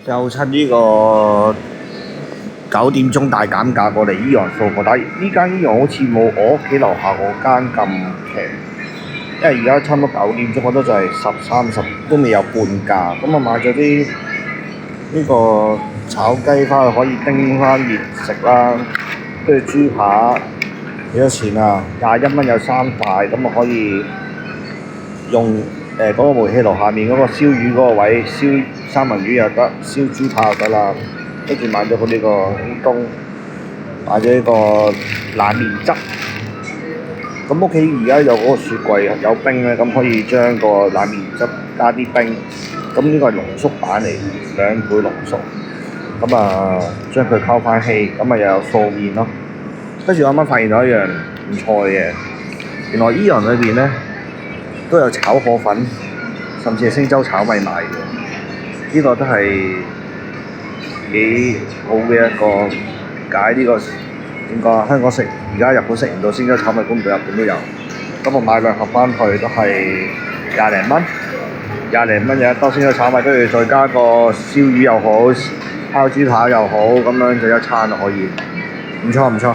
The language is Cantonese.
就趁呢個9點鐘大減價過嚟依洋掃貨，但係呢間依洋好似冇我屋企樓下嗰間咁平，因為而家差唔多9點鐘，我都就係10、30都未有半價。咁我買咗啲呢個炒雞翻去可以叮翻熱食啦，跟住豬扒幾多錢啊？21蚊有3塊，咁我可以用嗰個煤氣爐下面嗰個燒魚嗰個位燒三文魚又得，燒豬扒又得啦。跟住買咗佢呢個烏冬，買咗呢個冷麵汁。咁屋企而家有嗰個雪櫃有冰咧，咁可以將個冷麵汁加啲冰。咁呢個係濃縮版嚟，2倍濃縮。咁將佢溝翻稀，咁又有素麵咯。跟住我啱啱發現咗一樣唔錯嘅嘢，原來依洋裏邊咧都有炒河粉，甚至係星洲炒米賣嘅。呢個都係幾好嘅一個解呢個點講啊？香港食而家日本食唔到星洲炒米，估唔到日本都有。咁我買2盒翻去都係20零蚊，20零蚊有一兜星洲炒米，跟住再加個燒魚又好，烤豬扒又好，咁樣就一餐可以，唔錯唔錯。